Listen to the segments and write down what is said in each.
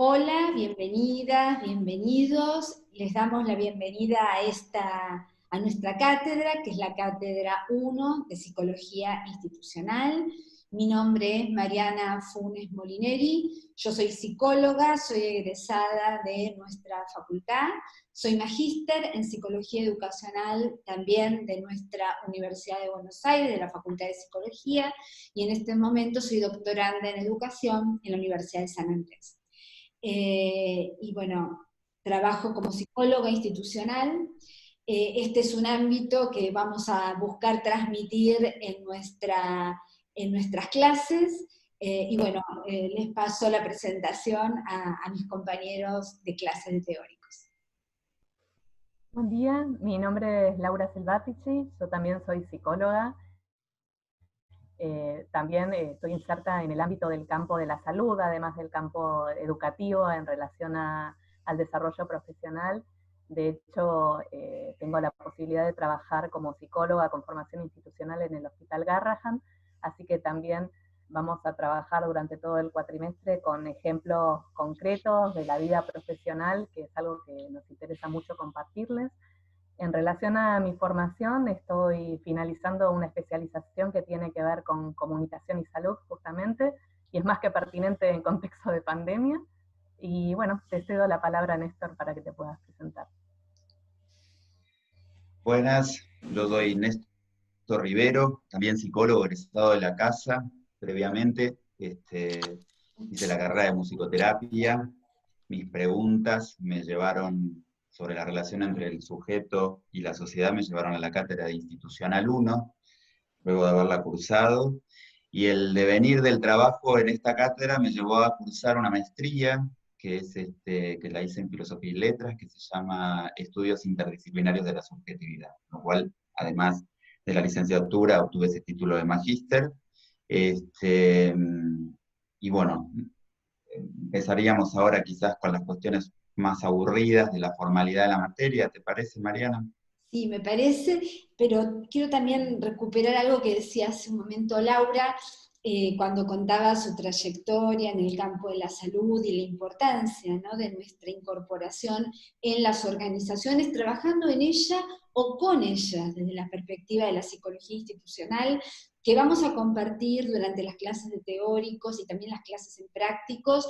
Hola, bienvenidas, bienvenidos. Les damos la bienvenida a nuestra cátedra, que es la Cátedra 1 de Psicología Institucional. Mi nombre es Mariana Funes Molineri, yo soy psicóloga, soy egresada de nuestra facultad, soy magíster en Psicología Educacional también de nuestra Universidad de Buenos Aires, de la Facultad de Psicología, y en este momento soy doctoranda en Educación en la Universidad de San Andrés. Y bueno, trabajo como psicóloga institucional. Este es un ámbito que vamos a buscar transmitir en nuestras clases. Y bueno, les paso la presentación a mis compañeros de clases de teóricos. Buen día, mi nombre es Laura Selvatici, yo también soy psicóloga. También estoy inserta en el ámbito del campo de la salud, además del campo educativo en relación al desarrollo profesional. De hecho, tengo la posibilidad de trabajar como psicóloga con formación institucional en el Hospital Garrahan, así que también vamos a trabajar durante todo el cuatrimestre con ejemplos concretos de la vida profesional, que es algo que nos interesa mucho compartirles. En relación a mi formación, estoy finalizando una especialización que tiene que ver con comunicación y salud, justamente, y es más que pertinente en contexto de pandemia. Y bueno, te cedo la palabra, Néstor, para que te puedas presentar. Buenas, yo soy Néstor Rivero, también psicólogo egresado de la casa. Previamente hice la carrera de musicoterapia. Mis preguntas me llevaron sobre la relación entre el sujeto y la sociedad, me llevaron a la cátedra de Institucional 1, luego de haberla cursado. Y el devenir del trabajo en esta cátedra me llevó a cursar una maestría que la hice en Filosofía y Letras, que se llama Estudios Interdisciplinarios de la Subjetividad, lo cual, además de la licenciatura, obtuve ese título de magíster. Y bueno, empezaríamos ahora quizás con las cuestiones más aburridas de la formalidad de la materia, ¿te parece, Mariana? Sí, me parece, pero quiero también recuperar algo que decía hace un momento Laura, cuando contaba su trayectoria en el campo de la salud y la importancia, ¿no?, de nuestra incorporación en las organizaciones, trabajando en ella o con ellas desde la perspectiva de la psicología institucional, que vamos a compartir durante las clases de teóricos y también las clases en prácticos.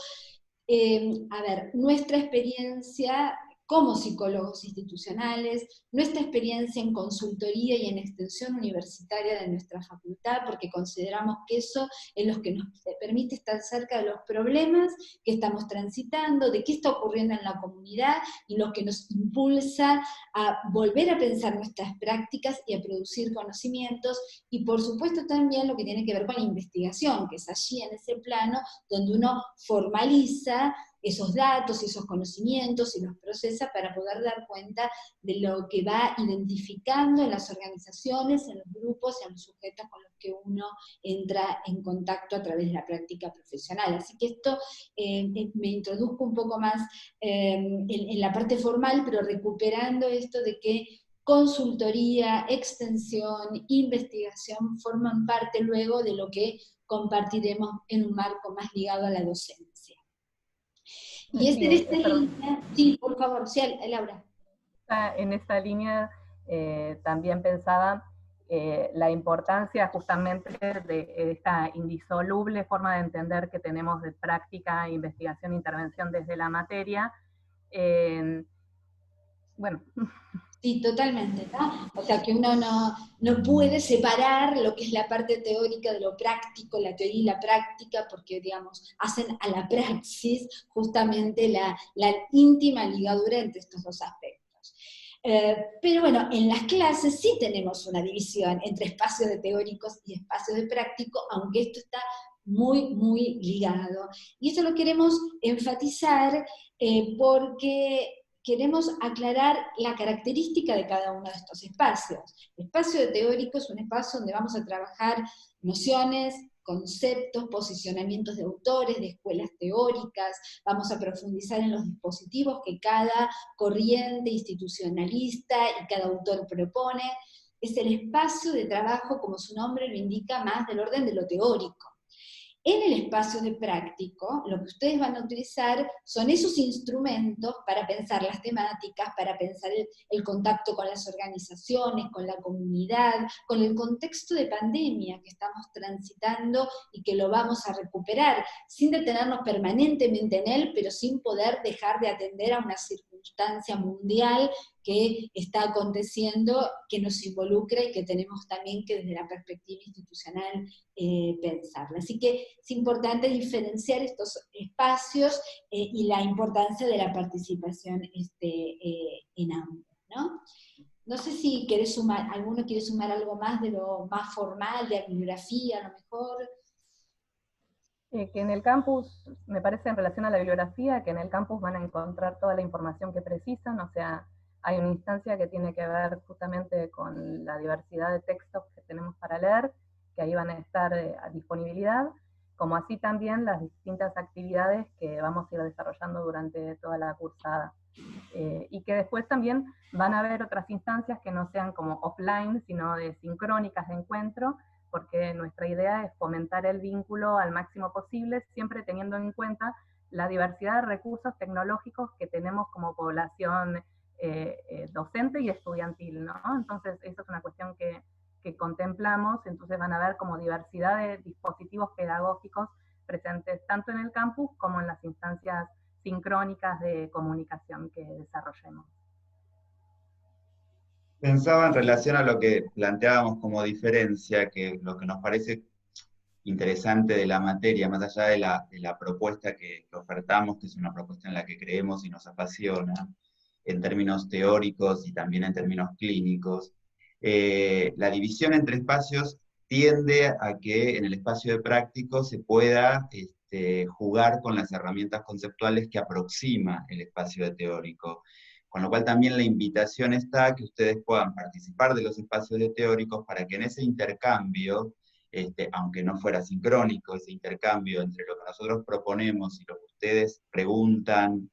A ver, nuestra experiencia como psicólogos institucionales, nuestra experiencia en consultoría y en extensión universitaria de nuestra facultad, porque consideramos que eso es lo que nos permite estar cerca de los problemas que estamos transitando, de qué está ocurriendo en la comunidad, y lo que nos impulsa a volver a pensar nuestras prácticas y a producir conocimientos, y por supuesto también lo que tiene que ver con la investigación, que es allí en ese plano donde uno formaliza esos datos, esos conocimientos y los procesa para poder dar cuenta de lo que va identificando en las organizaciones, en los grupos y en los sujetos con los que uno entra en contacto a través de la práctica profesional. Así que esto me introduzco un poco más en la parte formal, pero recuperando esto de que consultoría, extensión, investigación forman parte luego de lo que compartiremos en un marco más ligado a la docencia. Y es en esta línea, sí, por favor, sí, Laura. En esa línea también pensaba la importancia justamente de esta indisoluble forma de entender que tenemos de práctica, investigación e intervención desde la materia. Bueno. Sí, totalmente, ¿no? O sea, que uno no puede separar lo que es la parte teórica de lo práctico, la teoría y la práctica, porque, digamos, hacen a la praxis justamente la íntima ligadura entre estos dos aspectos. Pero bueno, en las clases sí tenemos una división entre espacios de teóricos y espacios de prácticos, aunque esto está muy, muy ligado. Y esto lo queremos enfatizar porque queremos aclarar la característica de cada uno de estos espacios. El espacio de teórico es un espacio donde vamos a trabajar nociones, conceptos, posicionamientos de autores, de escuelas teóricas, vamos a profundizar en los dispositivos que cada corriente institucionalista y cada autor propone. Es el espacio de trabajo, como su nombre lo indica, más del orden de lo teórico. En el espacio de práctico, lo que ustedes van a utilizar son esos instrumentos para pensar las temáticas, para pensar el contacto con las organizaciones, con la comunidad, con el contexto de pandemia que estamos transitando y que lo vamos a recuperar, sin detenernos permanentemente en él, pero sin poder dejar de atender a una circunstancia mundial que está aconteciendo, que nos involucra y que tenemos también que desde la perspectiva institucional pensarla. Así que es importante diferenciar estos espacios y la importancia de la participación en ambos, ¿no? No sé si querés sumar, alguno quiere sumar algo más de lo más formal, de la bibliografía a lo mejor. Que en el campus, me parece en relación a la bibliografía, que en el campus van a encontrar toda la información que precisan, o sea, hay una instancia que tiene que ver justamente con la diversidad de textos que tenemos para leer, que ahí van a estar a disponibilidad, como así también las distintas actividades que vamos a ir desarrollando durante toda la cursada. Y que después también van a haber otras instancias que no sean como offline, sino de sincrónicas de encuentro, porque nuestra idea es fomentar el vínculo al máximo posible, siempre teniendo en cuenta la diversidad de recursos tecnológicos que tenemos como población docente y estudiantil, ¿no? Entonces, eso es una cuestión que contemplamos, entonces van a ver como diversidad de dispositivos pedagógicos presentes tanto en el campus como en las instancias sincrónicas de comunicación que desarrollemos. Pensaba en relación a lo que planteábamos como diferencia, que lo que nos parece interesante de la materia, más allá de la propuesta que ofertamos, que es una propuesta en la que creemos y nos apasiona, en términos teóricos y también en términos clínicos, la división entre espacios tiende a que en el espacio de práctico se pueda jugar con las herramientas conceptuales que aproxima el espacio de teórico. Con lo cual también la invitación está a que ustedes puedan participar de los espacios de teóricos para que en ese intercambio, aunque no fuera sincrónico, ese intercambio entre lo que nosotros proponemos y lo que ustedes preguntan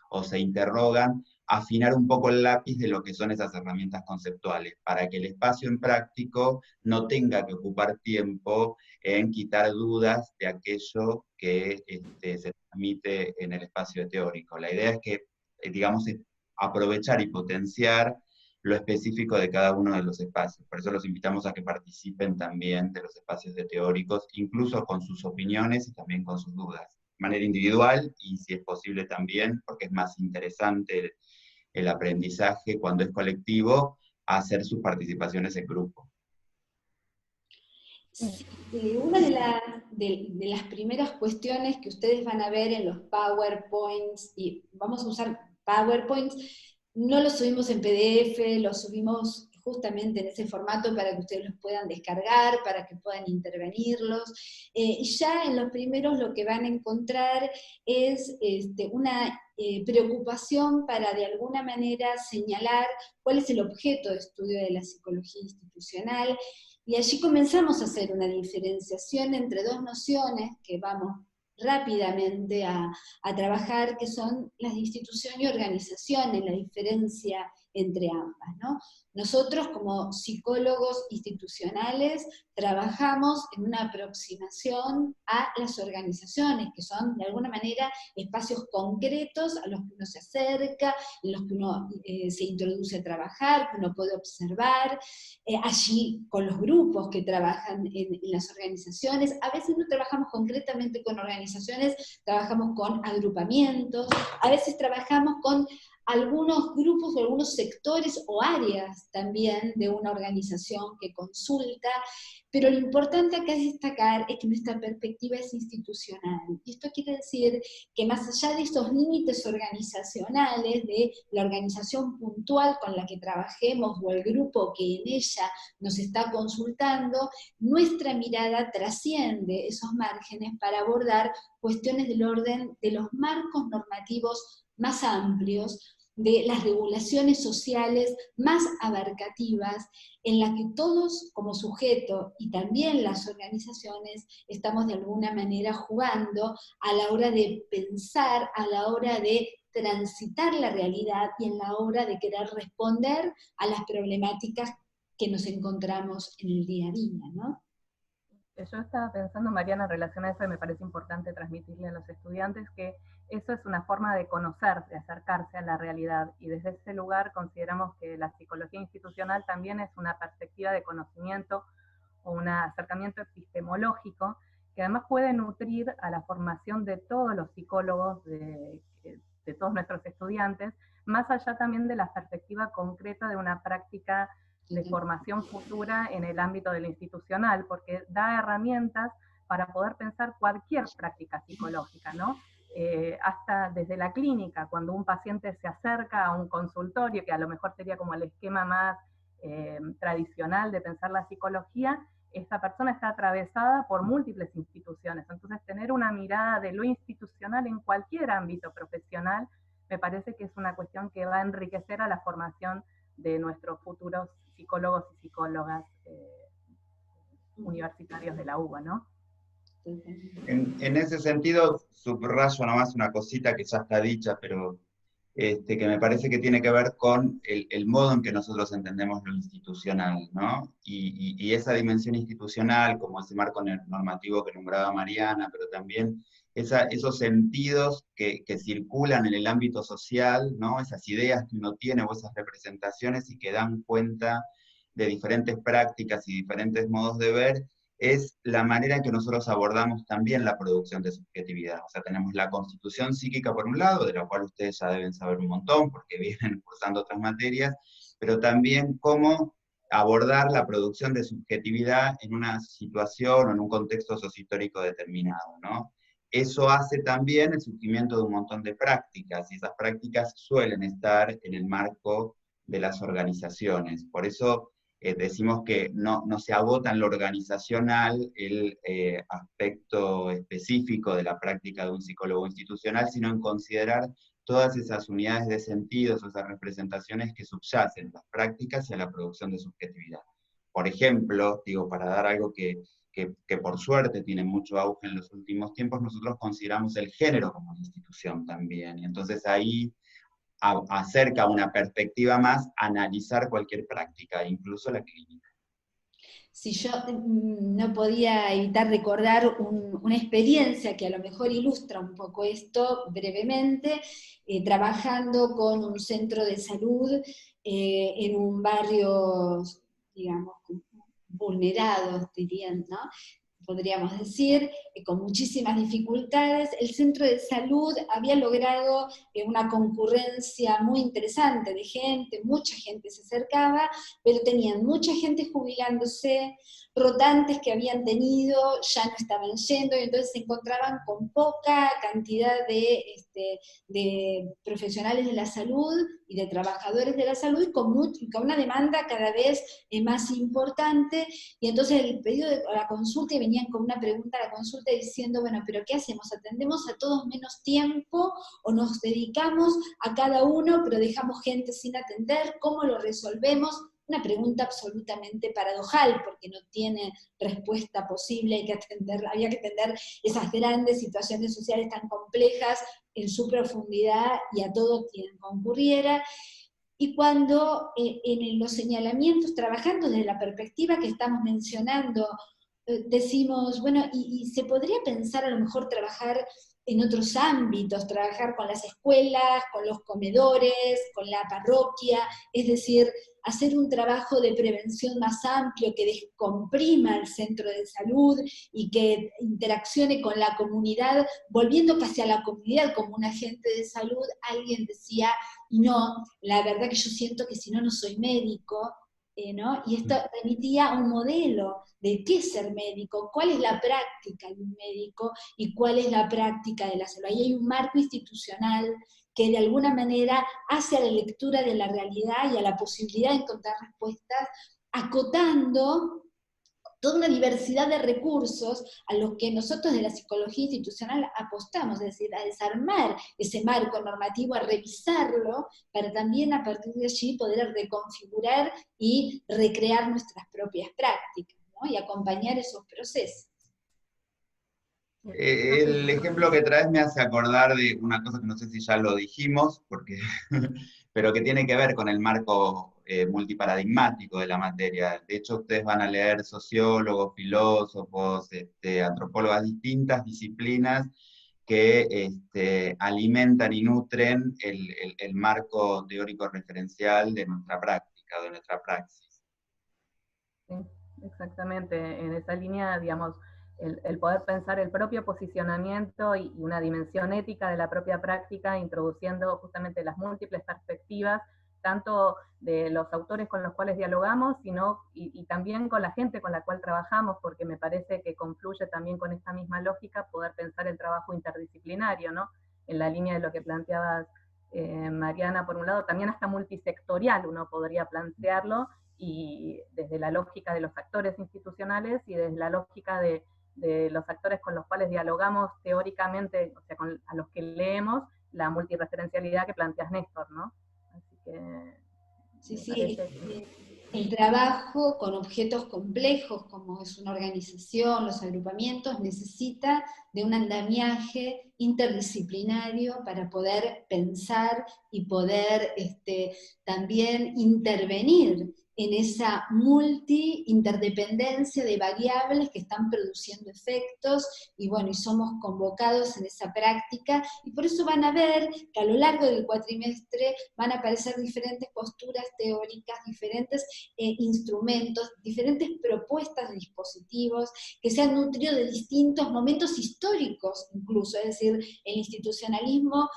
o se interrogan, afinar un poco el lápiz de lo que son esas herramientas conceptuales, para que el espacio en práctico no tenga que ocupar tiempo en quitar dudas de aquello que se transmite en el espacio teórico. La idea es que, digamos, aprovechar y potenciar lo específico de cada uno de los espacios. Por eso los invitamos a que participen también de los espacios de teóricos, incluso con sus opiniones y también con sus dudas, de manera individual y si es posible también, porque es más interesante el aprendizaje cuando es colectivo, a hacer sus participaciones en grupo. Sí, una de las primeras cuestiones que ustedes van a ver en los PowerPoints, y vamos a usar PowerPoints, no los subimos en PDF, los subimos justamente en ese formato para que ustedes los puedan descargar, para que puedan intervenirlos, y ya en los primeros lo que van a encontrar es una preocupación para de alguna manera señalar cuál es el objeto de estudio de la psicología institucional, y allí comenzamos a hacer una diferenciación entre dos nociones que vamos rápidamente a trabajar, que son las de institución y organización, en la diferencia entre ambas, ¿no? Nosotros como psicólogos institucionales trabajamos en una aproximación a las organizaciones, que son de alguna manera espacios concretos a los que uno se acerca, en los que uno se introduce a trabajar, que uno puede observar, allí con los grupos que trabajan en las organizaciones. A veces no trabajamos concretamente con organizaciones, trabajamos con agrupamientos, a veces trabajamos con algunos grupos o algunos sectores o áreas también de una organización que consulta, pero lo importante acá es destacar es que nuestra perspectiva es institucional. Y esto quiere decir que más allá de esos límites organizacionales, de la organización puntual con la que trabajemos o el grupo que en ella nos está consultando, nuestra mirada trasciende esos márgenes para abordar cuestiones del orden de los marcos normativos más amplios, de las regulaciones sociales más abarcativas, en la que todos como sujeto y también las organizaciones estamos de alguna manera jugando a la hora de pensar, a la hora de transitar la realidad y en la hora de querer responder a las problemáticas que nos encontramos en el día a día, ¿no? Yo estaba pensando, Mariana, en relación a eso, y me parece importante transmitirle a los estudiantes que eso es una forma de conocer, de acercarse a la realidad, y desde ese lugar consideramos que la psicología institucional también es una perspectiva de conocimiento o un acercamiento epistemológico que además puede nutrir a la formación de todos los psicólogos, de todos nuestros estudiantes, más allá también de la perspectiva concreta de una práctica de formación futura en el ámbito de lo institucional, porque da herramientas para poder pensar cualquier práctica psicológica, ¿no? Hasta desde la clínica, cuando un paciente se acerca a un consultorio, que a lo mejor sería como el esquema más tradicional de pensar la psicología, esta persona está atravesada por múltiples instituciones. Entonces, tener una mirada de lo institucional en cualquier ámbito profesional me parece que es una cuestión que va a enriquecer a la formación de nuestros futuros psicólogos y psicólogas universitarios de la UBA, ¿no? En ese sentido, subrayo nomás una cosita que ya está dicha, pero que me parece que tiene que ver con el modo en que nosotros entendemos lo institucional, ¿no? Y esa dimensión institucional, como ese marco normativo que nombraba Mariana, pero también esos sentidos que circulan en el ámbito social, ¿no? Esas ideas que uno tiene o esas representaciones y que dan cuenta de diferentes prácticas y diferentes modos de ver, es la manera en que nosotros abordamos también la producción de subjetividad. O sea, tenemos la constitución psíquica por un lado, de la cual ustedes ya deben saber un montón, porque vienen cursando otras materias, pero también cómo abordar la producción de subjetividad en una situación o en un contexto sociohistórico determinado, ¿no? Eso hace también el surgimiento de un montón de prácticas, y esas prácticas suelen estar en el marco de las organizaciones. Por eso decimos que no se agota en lo organizacional el aspecto específico de la práctica de un psicólogo institucional, sino en considerar todas esas unidades de sentidos, esas representaciones que subyacen a las prácticas y a la producción de subjetividad. Por ejemplo, digo, para dar algo que por suerte tiene mucho auge en los últimos tiempos, nosotros consideramos el género como institución también, y entonces ahí acerca una perspectiva más analizar cualquier práctica, incluso la clínica. Si yo no podía evitar recordar una experiencia que a lo mejor ilustra un poco esto brevemente, trabajando con un centro de salud en un barrio, digamos, vulnerado, dirían, ¿no? Podríamos decir, con muchísimas dificultades. El centro de salud había logrado una concurrencia muy interesante de gente, mucha gente se acercaba, pero tenían mucha gente jubilándose, rotantes que habían tenido ya no estaban yendo, y entonces se encontraban con poca cantidad de profesionales de la salud y de trabajadores de la salud, y con una demanda cada vez más importante. Y entonces el pedido de la consulta, y venían con una pregunta a la consulta diciendo, bueno, pero ¿qué hacemos? ¿Atendemos a todos menos tiempo o nos dedicamos a cada uno pero dejamos gente sin atender? ¿Cómo lo resolvemos? Una pregunta absolutamente paradojal, porque no tiene respuesta posible, había que atender esas grandes situaciones sociales tan complejas en su profundidad y a todo quien concurriera. Y cuando en los señalamientos, trabajando desde la perspectiva que estamos mencionando, decimos, bueno, y se podría pensar a lo mejor trabajar en otros ámbitos, trabajar con las escuelas, con los comedores, con la parroquia, es decir, hacer un trabajo de prevención más amplio que descomprima el centro de salud y que interaccione con la comunidad, volviendo casi a la comunidad como un agente de salud. Alguien decía, y no, la verdad que yo siento que si no, no soy médico, ¿no? Y esto remitía a un modelo de qué es ser médico, cuál es la práctica de un médico y cuál es la práctica de la salud. Ahí hay un marco institucional que de alguna manera hace a la lectura de la realidad y a la posibilidad de encontrar respuestas, acotando toda una diversidad de recursos a los que nosotros de la psicología institucional apostamos, es decir, a desarmar ese marco normativo, a revisarlo, para también a partir de allí poder reconfigurar y recrear nuestras propias prácticas, ¿no? Y acompañar esos procesos. El ejemplo que traes me hace acordar de una cosa que no sé si ya lo dijimos, pero que tiene que ver con el marco multiparadigmático de la materia. De hecho, ustedes van a leer sociólogos, filósofos, antropólogas, distintas disciplinas que alimentan y nutren el marco teórico referencial de nuestra práctica, de nuestra praxis. Sí, exactamente. En esa línea, digamos, el poder pensar el propio posicionamiento y una dimensión ética de la propia práctica, introduciendo justamente las múltiples perspectivas, tanto de los autores con los cuales dialogamos, y también con la gente con la cual trabajamos, porque me parece que confluye también con esta misma lógica poder pensar el trabajo interdisciplinario, ¿no? En la línea de lo que planteabas, Mariana, por un lado, también hasta multisectorial uno podría plantearlo, y desde la lógica de los actores institucionales y desde la lógica de los actores con los cuales dialogamos teóricamente, o sea, a los que leemos, la multireferencialidad que planteas, Néstor, ¿no? Así que sí, el trabajo con objetos complejos, como es una organización, los agrupamientos, necesita de un andamiaje interdisciplinario para poder pensar y poder también intervenir en esa multi-interdependencia de variables que están produciendo efectos, y bueno, y somos convocados en esa práctica, y por eso van a ver que a lo largo del cuatrimestre van a aparecer diferentes posturas teóricas, diferentes instrumentos, diferentes propuestas de dispositivos que se han nutrido de distintos momentos históricos incluso, es decir, el institucionalismo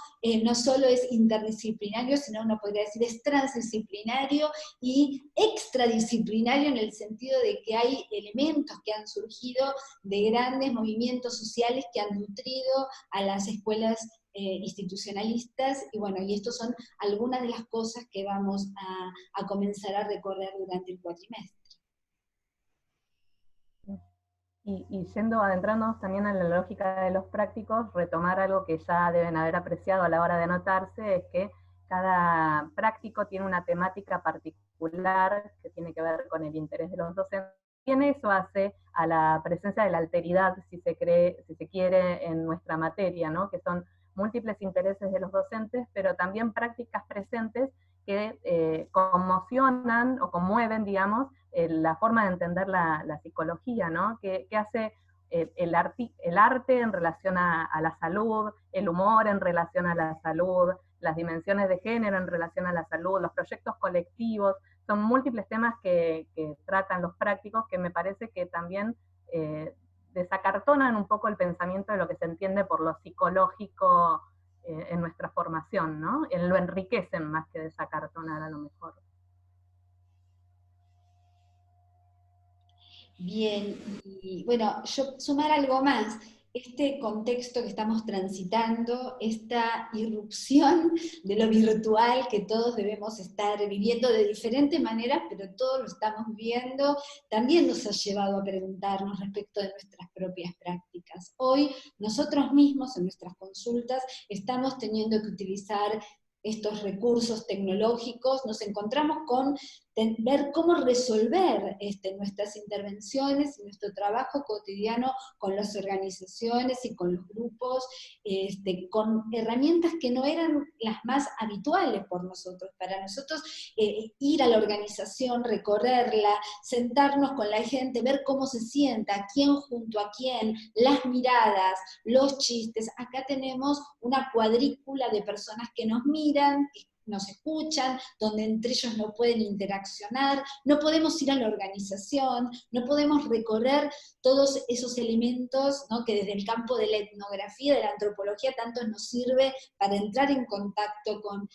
no solo es interdisciplinario, sino uno podría decir es transdisciplinario y extradisciplinario, en el sentido de que hay elementos que han surgido de grandes movimientos sociales que han nutrido a las escuelas institucionalistas, y bueno, y estas son algunas de las cosas que vamos a comenzar a recorrer durante el cuatrimestre. Y adentrándonos también en la lógica de los prácticos, retomar algo que ya deben haber apreciado a la hora de anotarse, es que cada práctico tiene una temática particular que tiene que ver con el interés de los docentes, y en eso hace a la presencia de la alteridad, si se quiere, en nuestra materia, ¿no? Que son múltiples intereses de los docentes, pero también prácticas presentes que conmocionan o conmueven, digamos, la forma de entender la psicología, ¿no? Que hace el arte en relación a la salud, el humor en relación a la salud, las dimensiones de género en relación a la salud, los proyectos colectivos, son múltiples temas que tratan los prácticos, que me parece que también desacartonan un poco el pensamiento de lo que se entiende por lo psicológico en nuestra formación, ¿no? Lo enriquecen más que desacartonar a lo mejor. Bien, y bueno, yo sumar algo más. Este contexto que estamos transitando, esta irrupción de lo virtual que todos debemos estar viviendo de diferentes maneras, pero todos lo estamos viviendo, también nos ha llevado a preguntarnos respecto de nuestras propias prácticas. Hoy nosotros mismos en nuestras consultas estamos teniendo que utilizar estos recursos tecnológicos, nos encontramos con ver cómo resolver nuestras intervenciones y nuestro trabajo cotidiano con las organizaciones y con los grupos, con herramientas que no eran las más habituales por nosotros. Para nosotros ir a la organización, recorrerla, sentarnos con la gente, ver cómo se sienta, quién junto a quién, las miradas, los chistes. Acá tenemos una cuadrícula de personas que nos miran, nos escuchan, donde entre ellos no pueden interaccionar, no podemos ir a la organización, no podemos recorrer todos esos elementos, ¿no?, que desde el campo de la etnografía, de la antropología, tanto nos sirve para entrar en contacto con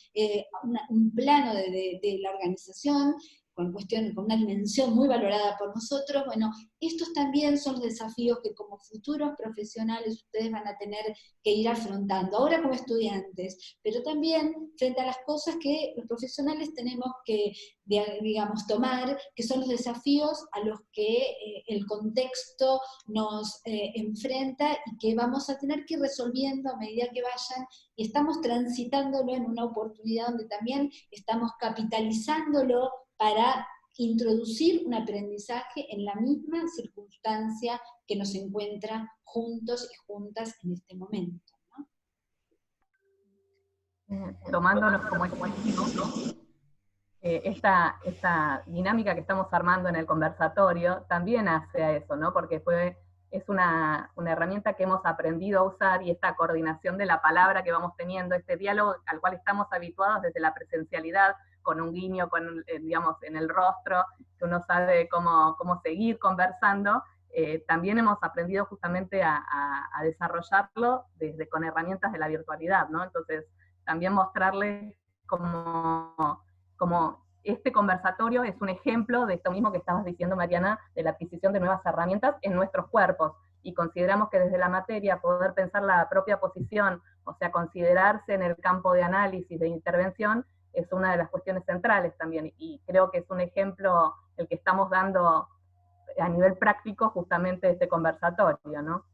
un plano de la organización, con una dimensión muy valorada por nosotros. Bueno, estos también son los desafíos que como futuros profesionales ustedes van a tener que ir afrontando, ahora como estudiantes, pero también frente a las cosas que los profesionales tenemos que, digamos, tomar, que son los desafíos a los que el contexto nos enfrenta y que vamos a tener que ir resolviendo a medida que vayan, y estamos transitándolo en una oportunidad donde también estamos capitalizándolo para introducir un aprendizaje en la misma circunstancia que nos encuentra juntos y juntas en este momento, ¿no? Tomándonos como ejemplo, esta dinámica que estamos armando en el conversatorio también hace a eso, ¿no? Porque es una herramienta que hemos aprendido a usar, y esta coordinación de la palabra que vamos teniendo, este diálogo al cual estamos habituados desde la presencialidad, con un guiño, digamos, en el rostro, que uno sabe cómo seguir conversando, también hemos aprendido justamente a desarrollarlo con herramientas de la virtualidad, ¿no? Entonces, también mostrarles como este conversatorio es un ejemplo de esto mismo que estabas diciendo, Mariana, de la adquisición de nuevas herramientas en nuestros cuerpos, y consideramos que desde la materia poder pensar la propia posición, o sea, considerarse en el campo de análisis, de intervención, es una de las cuestiones centrales también, y creo que es un ejemplo el que estamos dando a nivel práctico justamente de este conversatorio, ¿no?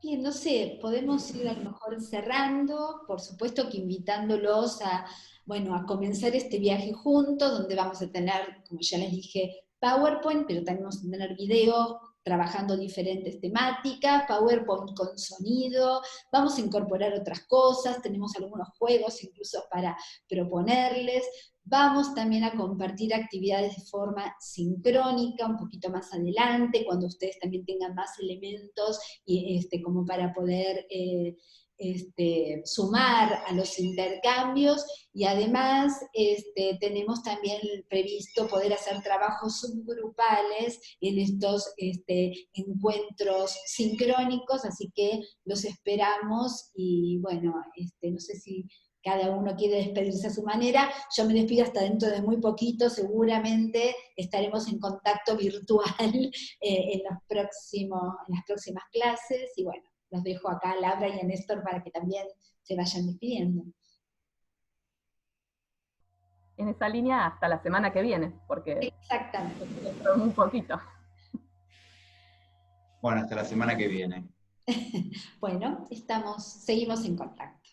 Bien, no sé, podemos ir a lo mejor cerrando, por supuesto que invitándolos a, bueno, a comenzar este viaje juntos, donde vamos a tener, como ya les dije, PowerPoint, pero también vamos a tener videos trabajando diferentes temáticas, PowerPoint con sonido, vamos a incorporar otras cosas, tenemos algunos juegos incluso para proponerles. Vamos también a compartir actividades de forma sincrónica un poquito más adelante, cuando ustedes también tengan más elementos y, como para poder sumar a los intercambios, y además tenemos también previsto poder hacer trabajos subgrupales en estos encuentros sincrónicos, así que los esperamos, y bueno, no sé si cada uno quiere despedirse a su manera. Yo me despido hasta dentro de muy poquito, seguramente estaremos en contacto virtual en las próximas clases, y bueno, los dejo acá a Laura y a Néstor para que también se vayan despidiendo. En esa línea hasta la semana que viene, porque exactamente, un poquito. Bueno, hasta la semana que viene. Bueno, seguimos en contacto.